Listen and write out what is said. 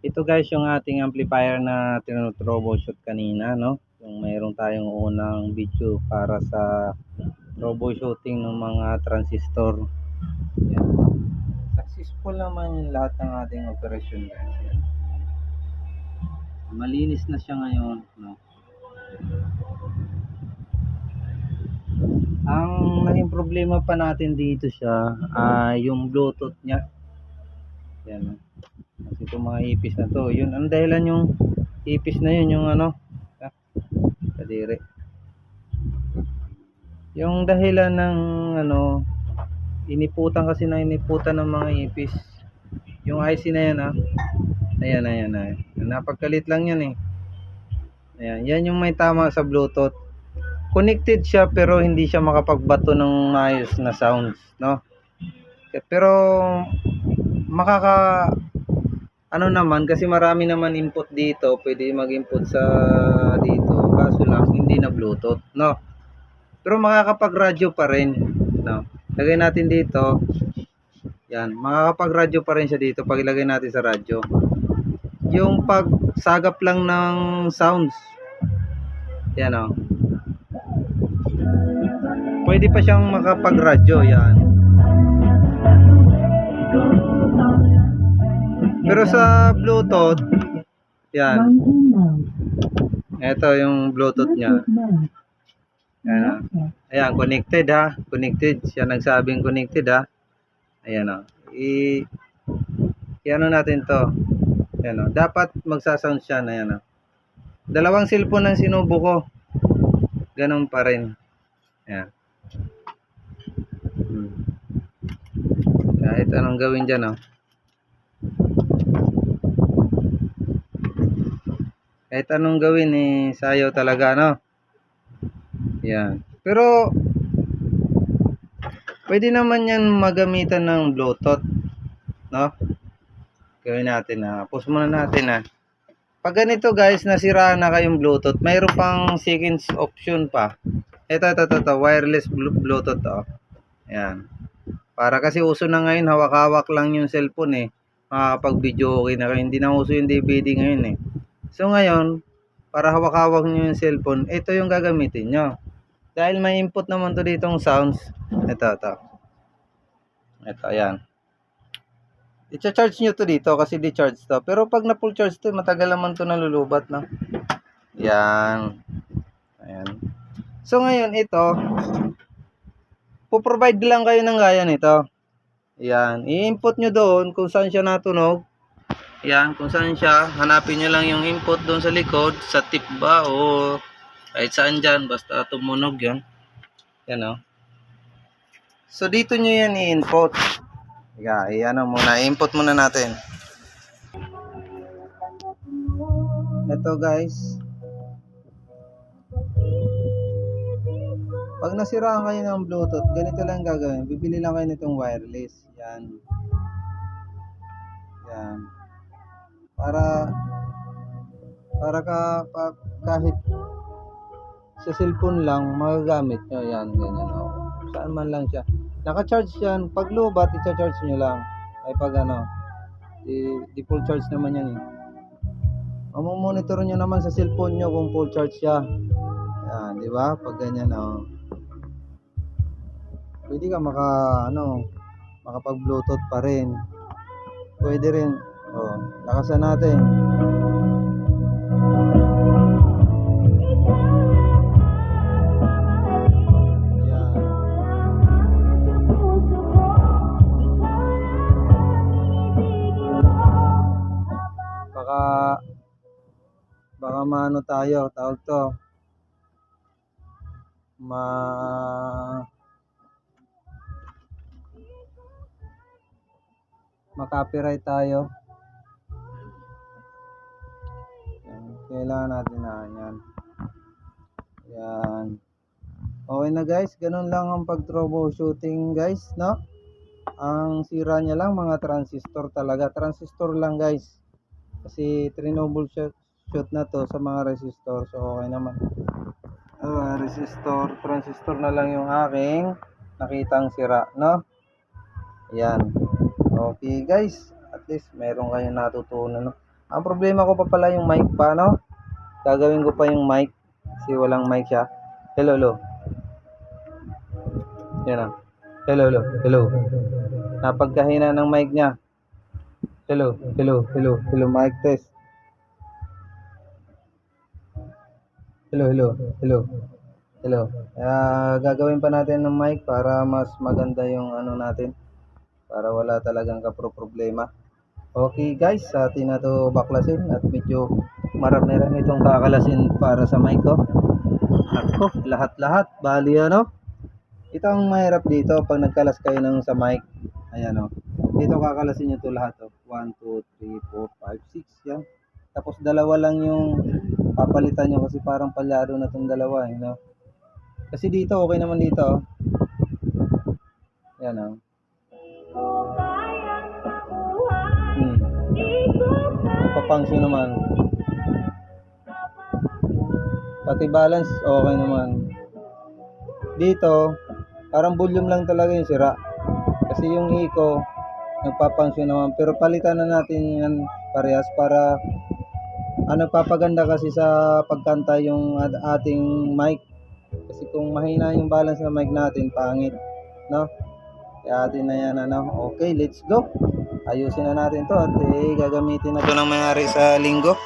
Ito guys yung ating amplifier na tinutroubleshoot kanina, no? Yung mayroon tayong unang video para sa troubleshooting ng mga transistor. Yan. Successful naman yung lahat ng ating operasyon guys. Yan. Malinis na siya ngayon, no? Ang naging problema pa natin dito siya ay yung Bluetooth niya. Yan. Kasi itong mga ipis na to, yun ang dahilan yung ipis na yun, yung ano, kadiri. Yung dahilan ng ano, iniputan kasi na iniputan ng mga ipis. Yung IC na yan ayan. Napagkalit lang yan Ayan, yan yung may tama sa Bluetooth. Connected siya pero hindi siya makapagbato ng maayos na sounds, no? Pero makaka ano naman kasi marami naman input dito, pwede mag-input sa dito. Kaso lang hindi na Bluetooth, no? Pero makakapag-radyo pa rin, no? Lagay natin dito. Yan, makakapag-radyo pa rin siya dito pag ilagay natin sa radyo. Yung pagsagap lang ng sounds. Yan pwede pa siyang makapag-radyo, yan. Pero sa Bluetooth, yan. Ito yung Bluetooth niya. Ayan, ayan, connected connected. Siya nagsabing connected Ayan i-ano natin to. Ayan dapat magsasound siya na yan Dalawang cellphone ang sinubo ko. Ganun pa rin. Ayan. Kahit anong gawin dyan kahit anong gawin sayaw talaga Yan. Pero pwede naman yan magamitan ng Bluetooth, no? Gawin natin pause muna natin Pag ganito guys, nasira na kayong Bluetooth, mayroon pang second option pa. Ito, wireless Bluetooth Ayan. Para kasi uso na ngayon, hawak-hawak lang yung cellphone makakapag-video okay na kayo. Hindi na uso yung DVD ngayon So ngayon, para hawak-hawak nyo yung cellphone, ito yung gagamitin nyo. Dahil may input naman to ditong sounds. Ito, ayan. I-charge nyo to dito kasi di-charge to. Pero pag na full charge to, matagal naman to nalulubat Yan. Ayan. So ngayon, ito, po-provide lang kayo ng gaya nito. Yan. I-input nyo doon kung saan siya natunog. Yan. Kung saan siya. Hanapin nyo lang yung input doon sa likod. Sa tip ba o kahit saan dyan. Basta tumunog yun. Yan So dito nyo yan i-input. Muna. I-input muna natin. Ito guys. Pag nasiraan kayo ng Bluetooth, ganito lang gagawin. Bibili lang kayo nitong wireless. Yan. Para kahit sa cellphone lang magagamit nyo. Yan, ganyan Saan man lang siya. Naka-charge yan. Pag lobat, i-charge nyo lang. Ay pag di full charge naman yan mamomonitor nyo naman sa cellphone nyo kung full charge siya. Yan, di ba? Pag ganyan pwede ka makapag Bluetooth pa rin. Pwede rin. Lakasan natin. Baka maano tayo, tawag to ma-copyright tayo. Kailangan natin yan. Okay na guys, ganun lang ang pag-troubleshooting guys, no? Ang sira niya lang mga transistor talaga. Transistor lang guys. Kasi troubleshoot na to sa mga resistor. So okay naman. Transistor na lang yung aking nakitang sira, no? Yan. Okay guys, at least meron kayong natutunan, no? Ang problema ko pa pala yung mic pa, no? Gagawin ko pa yung mic kasi walang mic siya. Hello, hello. Yan ah. Hello, hello, hello. Napagkahina ng mic niya. Hello, hello, hello, hello, mic test. Hello, hello, hello, hello. Gagawin pa natin ng mic para mas maganda yung ano natin. Para wala talagang problema. Okay guys, sa atin na to baklasin at medyo marami-rami itong kakalasin para sa mic ko. Ako, lahat-lahat. Bali ano? Ito ang mahirap dito pag nagkalas kayo ng sa mic. Ayan o. Dito kakalasin nyo to lahat o. 1, 2, 3, 4, 5, 6. Yan. Tapos dalawa lang yung papalitan nyo kasi parang palyado na itong dalawa. You know? Kasi dito, okay naman dito o. Yan o. Papangsyo naman. Pati balance, okay naman. Dito, parang volume lang talaga yung sira. Kasi yung eco, nagpapangsyo naman. Pero palitan na natin yan parehas para nagpapaganda kasi sa pagkanta yung ating mic. Kasi kung mahina yung balance ng mic natin, pangit. No? Kaya atin na yan. Okay, let's go. Ayusin na natin to at gagamitin na to ng mayari sa linggo.